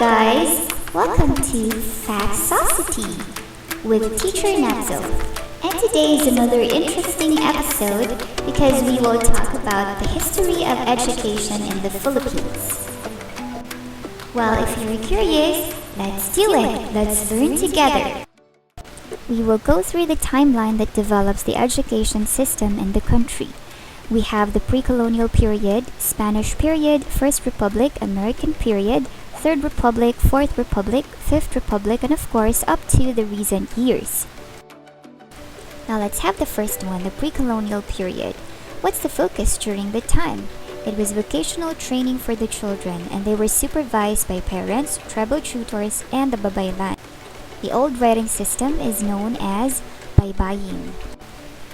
guys! Welcome to Factsocity with Teacher Natso. And today is another interesting episode because we will talk about the history of education in the Philippines. Well, if you're curious, let's do it! Let's learn together! We will go through the timeline that develops the education system in the country. We have the pre-colonial period, Spanish period, First Republic, American period, Third Republic, Fourth Republic, Fifth Republic, and of course up to the recent years. Now let's have the first one, the pre-colonial period. What's the focus during the time? It was vocational training for the children, and they were supervised by parents, tribal tutors, and the babaylan. The old writing system is known as baybayin.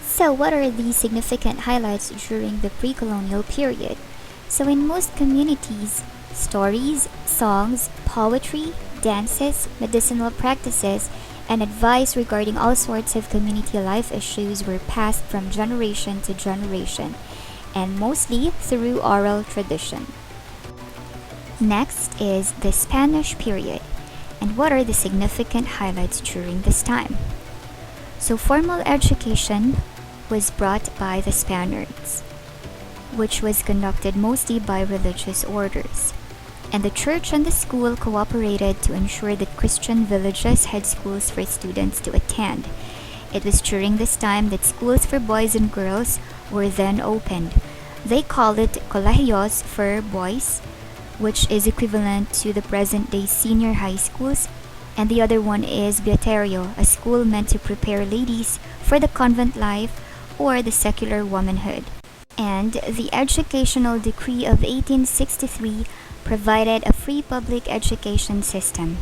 So what are the significant highlights during the pre-colonial period? So in most communities, stories, songs, poetry, dances, medicinal practices, and advice regarding all sorts of community life issues were passed from generation to generation, and mostly through oral tradition. Next is the Spanish period. And what are the significant highlights during this time? So formal education was brought by the Spaniards, which was conducted mostly by religious orders. And the church and the school cooperated to ensure that Christian villages had schools for students to attend. It was during this time that schools for boys and girls were then opened. They call it colegios for boys, which is equivalent to the present-day senior high schools, and the other one is beaterio, a school meant to prepare ladies for the convent life or the secular womanhood. And the Educational Decree of 1863 provided a free public education system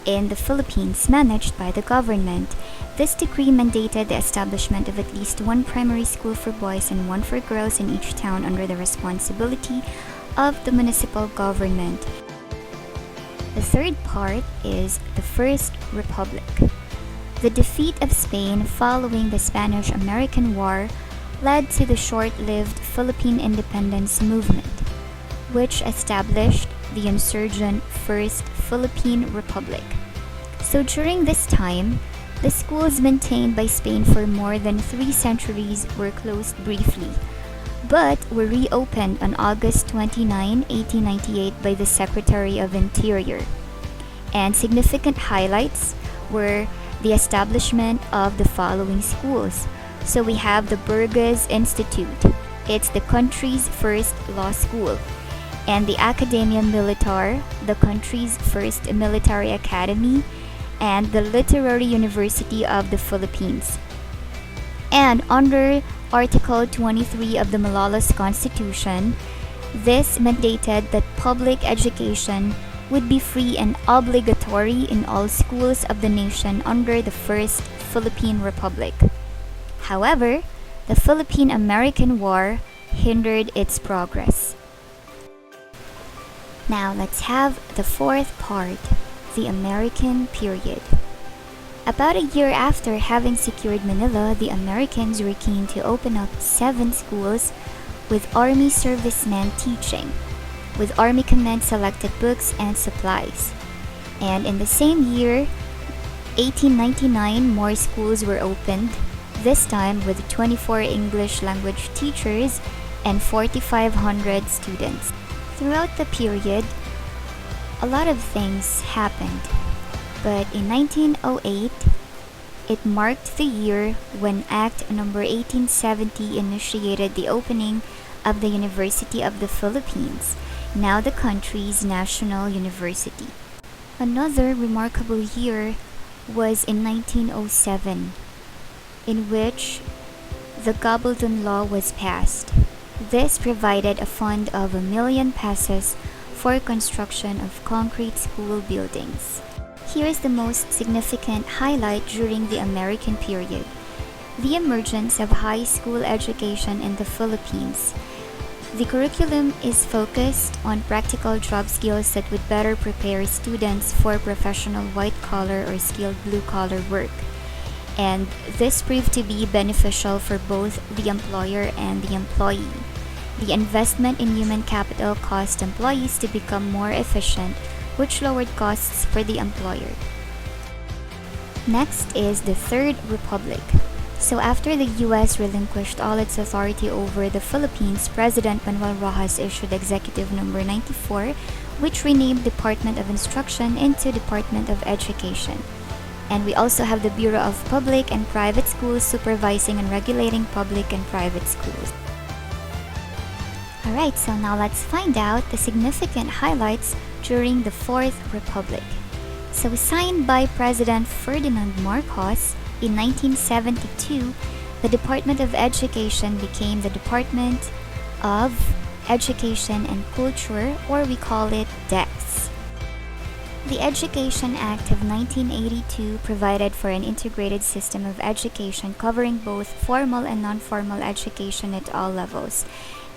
in the Philippines managed by the government. This decree mandated the establishment of at least one primary school for boys and one for girls in each town under the responsibility of the municipal government. The third part is the First Republic. The defeat of Spain following the Spanish-American War led to the short-lived Philippine independence movement, which established the insurgent First Philippine Republic. So during this time, the schools maintained by Spain for more than 3 centuries were closed briefly, but were reopened on August 29, 1898 by the Secretary of Interior. And significant highlights were the establishment of the following schools. So we have the Burgos Institute. It's the country's first law school. And the Academia Militar, the country's first military academy, and the Literary University of the Philippines. And under Article 23 of the Malolos Constitution, this mandated that public education would be free and obligatory in all schools of the nation under the First Philippine Republic. However, the Philippine-American War hindered its progress. Now let's have the fourth part, the American period. About a year after having secured Manila, the Americans were keen to open up 7 schools with Army servicemen teaching, with Army Command selected books and supplies. And in the same year, 1899, more schools were opened, this time with 24 English language teachers and 4,500 students. Throughout the period, a lot of things happened. But in 1908, it marked the year when Act No. 1870 initiated the opening of the University of the Philippines, now the country's national university. Another remarkable year was in 1907, in which the Gabaldon Law was passed. This provided a fund of 1,000,000 pesos for construction of concrete school buildings. Here is the most significant highlight during the American period, the emergence of high school education in the Philippines. The curriculum is focused on practical job skills that would better prepare students for professional white-collar or skilled blue-collar work. And this proved to be beneficial for both the employer and the employee. The investment in human capital caused employees to become more efficient, which lowered costs for the employer. Next is the Third Republic. So after the US relinquished all its authority over the Philippines, President Manuel Rojas issued Executive Number 94, which renamed Department of Instruction into Department of Education. And we also have the Bureau of Public and Private Schools supervising and regulating public and private schools. Alright, so now let's find out the significant highlights during the Fourth Republic. So signed by President Ferdinand Marcos in 1972, the Department of Education became the Department of Education and Culture, or we call it DECS. The Education Act of 1982 provided for an integrated system of education covering both formal and non-formal education at all levels.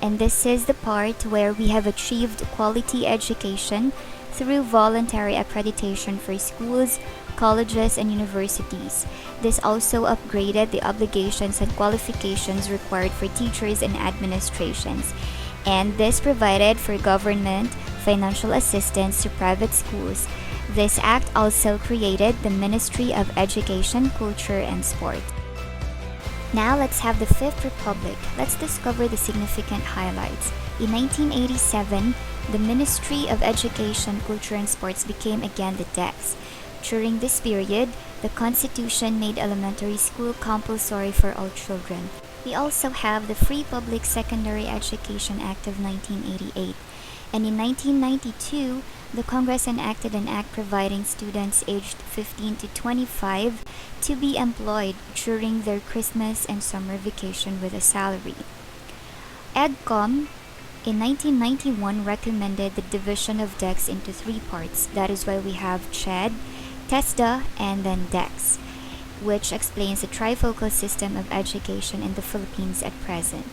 And this is the part where we have achieved quality education through voluntary accreditation for schools, colleges, and universities. This also upgraded the obligations and qualifications required for teachers and administrations. And this provided for government financial assistance to private schools. This act also created the Ministry of Education, Culture, and Sport. Now let's have the Fifth Republic. Let's discover the significant highlights. In 1987, the Ministry of Education, Culture, and Sports became again the DECS. During this period, the Constitution made elementary school compulsory for all children. We also have the Free Public Secondary Education Act of 1988. And in 1992, the Congress enacted an act providing students aged 15 to 25 to be employed during their Christmas and summer vacation with a salary. EDCOM in 1991 recommended the division of DECS into three parts. That is why we have CHED, TESDA, and then DECS, which explains the trifocal system of education in the Philippines at present.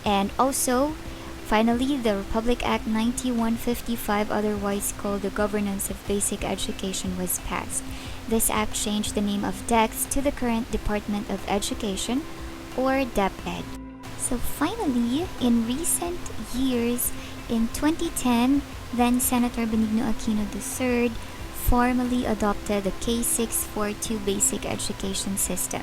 And also, finally, the Republic Act 9155, otherwise called the Governance of Basic Education, was passed. This act changed the name of DECS to the current Department of Education, or DepEd. So finally, in recent years, in 2010, then Senator Benigno Aquino III formally adopted the K642 Basic Education System,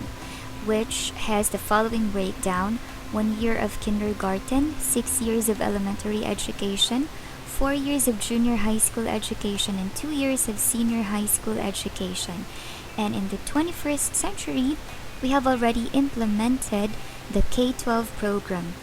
which has the following breakdown: 1 year of kindergarten, 6 years of elementary education, 4 years of junior high school education, and 2 years of senior high school education. And in the 21st century, we have already implemented the K-12 program.